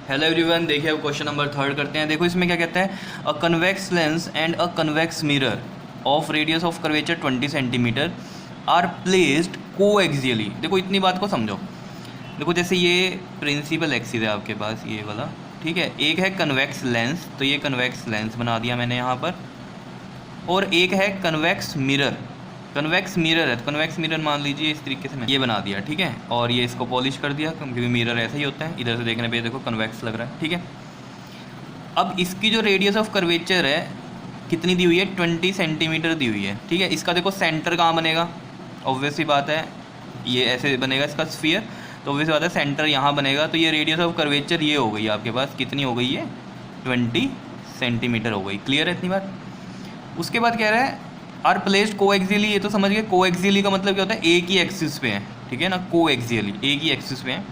Hello everyone, देखिए अब question number 3 करते हैं। देखो इसमें क्या कहते हैं, a convex lens and a convex mirror of radius of curvature 20 centimetre are placed coaxially. देखो इतनी बात को समझो। देखो जैसे ये प्रिंसिपल एक्सिस है आपके पास, ये वाला, ठीक है। एक है कन्वेक्स लेंस, तो ये कन्वेक्स लेंस बना दिया मैंने यहाँ पर, और एक है कन्वेक्स मिरर। कन्वेक्स मिरर है तो कन्वेक्स मिरर मान लीजिए इस तरीके से मैं ये बना दिया, ठीक है। और ये इसको पॉलिश कर दिया क्योंकि मिरर ऐसा ही होता है, इधर से देखने पे देखो कन्वेक्स लग रहा है, ठीक है। अब इसकी जो रेडियस ऑफ कर्वेचर है कितनी दी हुई है, 20 सेंटीमीटर दी हुई है, ठीक है। इसका देखो सेंटर कहाँ बनेगा, ऑब्वियस सी बात है, ये ऐसे बनेगा इसका स्फीयर, तो ऑब्वियस बात है सेंटर यहाँ बनेगा। तो ये रेडियस ऑफ कर्वेचर ये हो गई आपके पास, कितनी हो गई है, 20 सेंटीमीटर हो गई। क्लियर है इतनी बात। उसके बाद कह रहा है आर प्लेस्ड कोएक्सियली। ये तो समझ गए, कोएक्सियली का मतलब क्या होता है, एक ही एक्सिस पे है, ठीक है ना। कोएक्सियली एक ही एक्सिस पे है।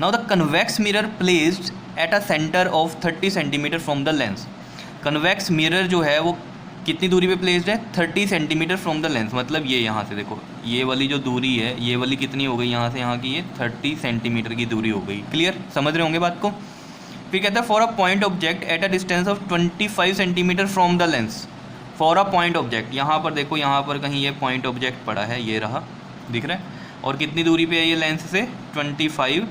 Now the convex mirror placed at a centre of 30 centimetre from the lens. Convex mirror जो है वो कितनी दूरी पे प्लेस्ड है, 30 सेंटीमीटर फ्रॉम द लेंस। मतलब ये यहाँ से देखो, ये वाली जो दूरी है, ये वाली कितनी हो गई यहाँ से यहाँ की, ये 30 सेंटीमीटर की दूरी हो गई। क्लियर, समझ रहे होंगे बात को। फिर कहता है for a point object at a distance of 25 centimetre from the lens. For a point object, यहाँ पर देखो, यहाँ पर कहीं ये पॉइंट ऑब्जेक्ट पड़ा है, ये रहा, दिख रहा है। और कितनी दूरी पे है ये लेंस से, 25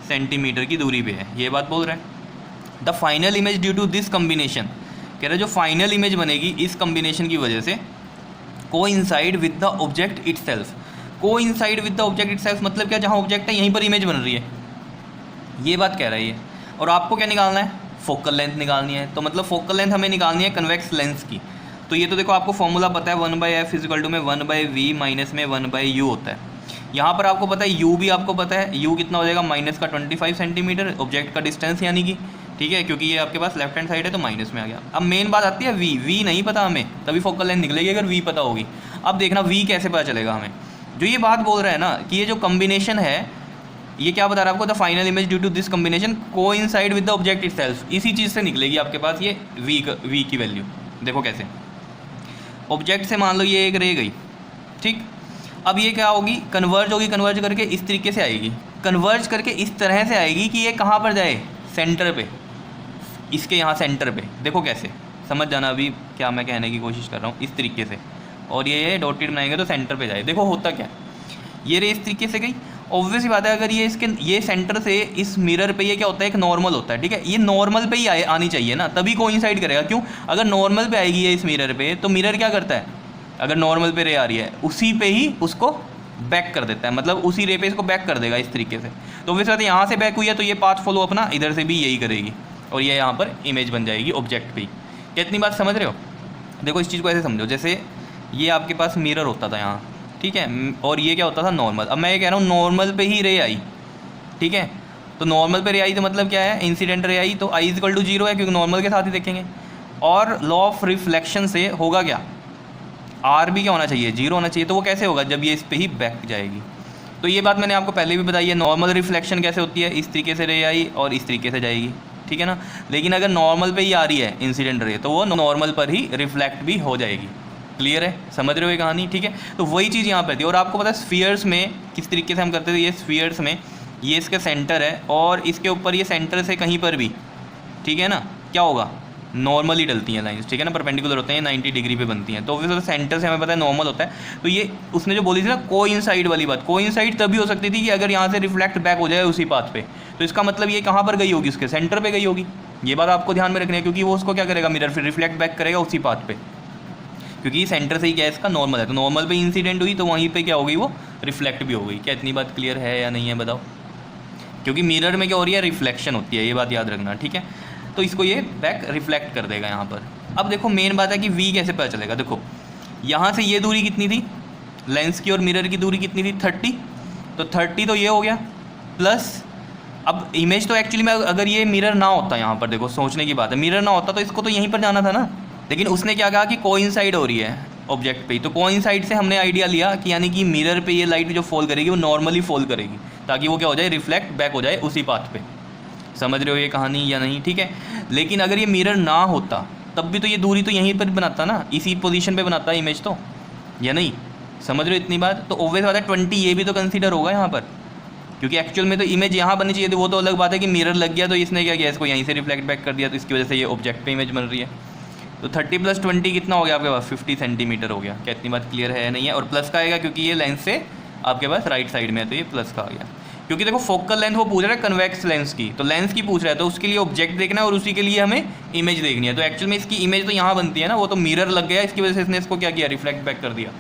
सेंटीमीटर की दूरी पे है, ये बात बोल रहा है। The final image due to this combination, कह रहा है जो फाइनल इमेज बनेगी इस कम्बिनेशन की वजह से, coincide with the object itself. Coincide with the object itself मतलब क्या, जहाँ ऑब्जेक्ट है यहीं पर इमेज बन रही है, ये बात कह रहा है ये। और आपको क्या निकालना है, फोकल लेंथ निकालनी है। तो मतलब फोकल लेंथ हमें निकालनी है कन्वेक्स लेंस की। तो ये तो देखो आपको फॉर्मूला पता है, 1/f = में 1/v माइनस में 1/u होता है। यहाँ पर आपको पता है u भी आपको पता है, u कितना हो जाएगा, माइनस का 25 सेंटीमीटर ऑब्जेक्ट का डिस्टेंस यानी कि, ठीक है, क्योंकि ये आपके पास लेफ्ट हैंड साइड है तो माइनस में आ गया। अब मेन बात आती है v नहीं पता हमें, तभी फोकल लेंथ निकलेगी अगर v पता होगी। अब देखना v कैसे पता चलेगा हमें। जो ये बात बोल रहा है ना कि ये जो कम्बिनेशन है, ये क्या बता रहा है आपको, the final image due to this combination coincide with the object itself. इसी चीज़ से निकलेगी आपके पास ये v की वैल्यू। देखो कैसे, ऑब्जेक्ट से मान लो ये एक रे गई, ठीक। अब ये क्या होगी, कन्वर्ज होगी, कन्वर्ज करके इस तरीके से आएगी, कन्वर्ज करके इस तरह से आएगी कि ये कहाँ पर जाए, सेंटर पे, इसके यहाँ सेंटर पे। देखो कैसे, समझ जाना अभी क्या मैं कहने की कोशिश कर रहा हूँ, इस तरीके से। और ये डॉटेड बनाएंगे तो सेंटर पे जाए। देखो होता क्या, ये रे इस तरीके से गई, ऑब्वियस ही बात है, अगर ये सेंटर से इस मिरर पे ये क्या होता है, एक नॉर्मल होता है, ठीक है। ये नॉर्मल पे ही आनी चाहिए ना, तभी कोइंसाइड करेगा। क्यों, अगर नॉर्मल पे आएगी ये इस मिरर पे, तो मिरर क्या करता है, अगर नॉर्मल पे रे आ रही है उसी पे ही उसको बैक कर देता है, मतलब उसी रे पे इसको बैक कर देगा इस तरीके से। तो ऑब्वियस बात है, यहाँ से बैक हुई है तो ये पाथ फॉलो अपना इधर से भी यही करेगी, और ये यहाँ पर इमेज बन जाएगी ऑब्जेक्ट पे ही। क्या इतनी बात समझ रहे हो। देखो इस चीज़ को ऐसे समझो, जैसे ये आपके पास मिरर होता था यहाँ, ठीक है, और ये क्या होता था, नॉर्मल। अब मैं ये कह रहा हूँ नॉर्मल पे ही रे आई, ठीक है। तो नॉर्मल पे रे आई तो मतलब क्या है, इंसिडेंट रे आई, तो i = 0 है क्योंकि नॉर्मल के साथ ही देखेंगे। और लॉ ऑफ रिफ्लेक्शन से होगा क्या, r भी क्या होना चाहिए, 0 होना चाहिए। तो वो कैसे होगा, जब ये इस पे ही बैक जाएगी। तो ये बात मैंने आपको पहले भी बताई है, नॉर्मल रिफ्लेक्शन कैसे होती है, इस तरीके से रे आई और इस तरीके से जाएगी, ठीक है ना। लेकिन अगर नॉर्मल पे ही आ रही है इंसिडेंट रे, तो वो नॉर्मल पर ही रिफ्लेक्ट भी हो जाएगी। क्लियर है, समझ रहे हो ये कहानी, ठीक है। तो वही चीज़ यहाँ पर थी। और आपको पता है स्फीयर्स में किस तरीके से हम करते थे, ये स्फीयर्स में ये इसका सेंटर है और इसके ऊपर ये सेंटर से कहीं पर भी, ठीक है ना, क्या होगा, नॉर्मली डलती हैं लाइंस, ठीक है ना, परपेंडिकुलर होते हैं, 90 डिग्री पे बनती हैं। तो ऑब्वियसली सेंटर से हमें पता है नॉर्मल होता है। तो ये उसने जो बोली थी ना कोइंसाइड वाली बात, कोइंसाइड तभी हो सकती थी कि अगर यहाँ से रिफ्लेक्ट बैक हो जाए उसी पाथ पे। तो इसका मतलब ये कहाँ पर गई होगी, उसके सेंटर पर गई होगी। ये बात आपको ध्यान में रखनी है, क्योंकि वो उसको क्या करेगा, मिरर फिर रिफ्लेक्ट बैक करेगा उसी पाथ पे, क्योंकि सेंटर से ही क्या है इसका नॉर्मल है। तो नॉर्मल पे इंसिडेंट हुई तो वहीं पे क्या हो गई, वो रिफ्लेक्ट भी हो गई। क्या इतनी बात क्लियर है या नहीं है बताओ। क्योंकि मिरर में क्या हो रही है, रिफ्लेक्शन होती है, ये बात याद रखना, ठीक है। तो इसको ये बैक रिफ्लेक्ट कर देगा यहाँ पर। अब देखो मेन बात है कि v कैसे पता चलेगा। देखो यहाँ से ये दूरी कितनी थी, लेंस की और मिरर की दूरी कितनी थी, 30। तो 30 तो ये हो गया, प्लस अब इमेज तो एक्चुअली में अगर ये मिरर ना होता, यहाँ पर देखो सोचने की बात है, मिरर ना होता तो इसको तो यहीं पर जाना था ना। लेकिन उसने क्या कहा कि कोइंसाइड हो रही है ऑब्जेक्ट पे ही, तो कोइंसाइड से हमने आइडिया लिया कि यानी कि मिरर पे ये लाइट जो फॉल करेगी वो नॉर्मली फॉल करेगी, ताकि वो क्या हो जाए, रिफ्लेक्ट बैक हो जाए उसी पाथ पे। समझ रहे हो ये कहानी या नहीं, ठीक है। लेकिन अगर ये मिरर ना होता तब भी तो ये दूरी तो यहीं पर बनाता ना, इसी पोजीशन पे बनाता है इमेज तो, या नहीं। समझ रहे हो इतनी बात। तो ऑब्वियस बात है 20 ये भी तो कंसीडर होगा यहाँ पर, क्योंकि एक्चुअल में तो इमेज यहाँ बननी चाहिए थी, वो तो अलग बात है कि मिरर लग गया तो इसने क्या किया, इसको यहीं से रिफ्लेक्ट बैक कर दिया, तो इसकी वजह से ये ऑब्जेक्ट पे इमेज बन रही है। तो 30 + 20 कितना हो गया आपके पास, 50 सेंटीमीटर हो गया। क्या इतनी बात क्लियर है या नहीं है? और प्लस का आएगा क्योंकि ये लेंस से आपके पास राइट साइड में है, तो ये प्लस का आ गया। क्योंकि देखो फोकल लेंथ वो पूछ रहा है कन्वेक्स लेंस की, तो लेंस की पूछ रहा है, तो उसके लिए ऑब्जेक्ट देखना है और उसी के लिए हमें इमेज देखनी है। तो एक्चुअल में इसकी इमेज तो यहाँ बनती है ना, वो तो मिरर लग गया, इसकी वजह से इसने इसको क्या किया, रिफ्लेक्ट बैक कर दिया।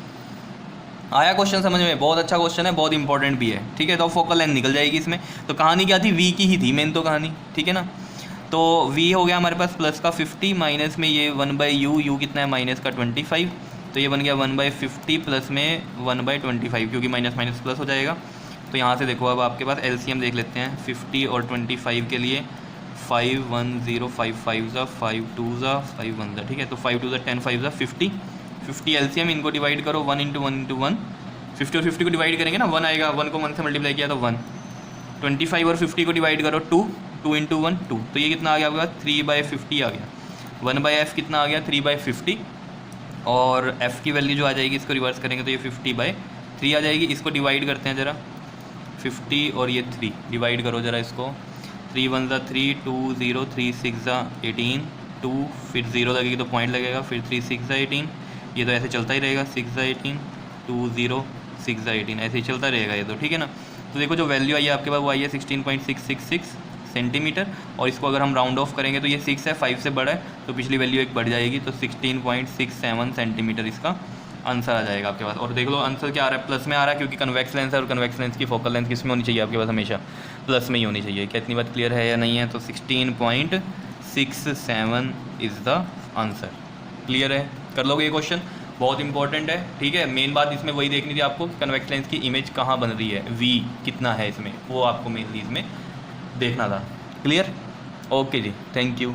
आया क्वेश्चन समझ में? बहुत अच्छा क्वेश्चन है, बहुत इंपॉर्टेंट भी है, ठीक है। तो फोकल लेंथ निकल जाएगी इसमें। तो कहानी क्या थी, वी की ही थी मेन तो कहानी, ठीक है ना। तो वी हो गया हमारे पास प्लस का 50, माइनस में ये 1/u, यू कितना है माइनस का 25, तो ये बन गया 1/50 प्लस में 1/25, क्योंकि माइनस माइनस प्लस हो जाएगा। तो यहाँ से देखो अब आपके पास एलसीएम देख लेते हैं 50 और 25 के लिए, 5 1 0 5 5 ज़ा 5 2 ज़ा 5 1 ज़ा, ठीक है। तो 5 2 ज़ा 10 5 ज़ा 50, 50 एलसीएम, इनको डिवाइड करो 1 × 1 × 1, 50 और 50 को डिवाइड करेंगे ना, 1 आएगा, 1 को 1 से मल्टीप्लाई किया तो 1, 25 और 50 को डिवाइड करो 2, 2 × 1 2, तो ये कितना आ गया आपके पास 3/50 आ गया। 1/f कितना आ गया 3/50, और f की वैल्यू जो आ जाएगी इसको रिवर्स करेंगे तो ये 50/3 आ जाएगी। इसको डिवाइड करते हैं ज़रा, 50 और ये 3 डिवाइड करो ज़रा इसको, 3 1 ज़ा 3, 2 0, 3 6 ज़ा 18, 2 फिर 0 लगेगी तो पॉइंट लगेगा, फिर 3 6 ज़ा 18, ये तो ऐसे चलता ही रहेगा, 6 ज़ा 18, 2 0 6 ज़ा 18, ऐसे ही चलता रहेगा ये तो, ठीक है ना। तो देखो जो वैल्यू आई है आपके पास वो आई है 16.666 सेंटीमीटर, और इसको अगर हम राउंड ऑफ करेंगे तो ये 6 है, 5 से बड़ा है, तो पिछली वैल्यू एक बढ़ जाएगी, तो 16.67 सेंटीमीटर इसका आंसर आ जाएगा आपके पास। और देख लो आंसर क्या आ रहा है, प्लस में आ रहा है, क्योंकि कन्वेक्स लेंस है और कन्वेक्स लेंस की फोकल लेंथ किस में होनी चाहिए आपके पास, हमेशा प्लस में ही होनी चाहिए। क्या इतनी बात क्लियर है या नहीं है? तो 16.67 इज़ द आंसर। क्लियर है? कर लोगे ये क्वेश्चन, बहुत इंपॉर्टेंट है, ठीक है। मेन बात इसमें वही देखनी थी आपको, कन्वेक्स लेंस की इमेज कहाँ बन रही है, वी कितना है इसमें, वो आपको मेनली इसमें देखना था। क्लियर? ओके जी, थैंक यू।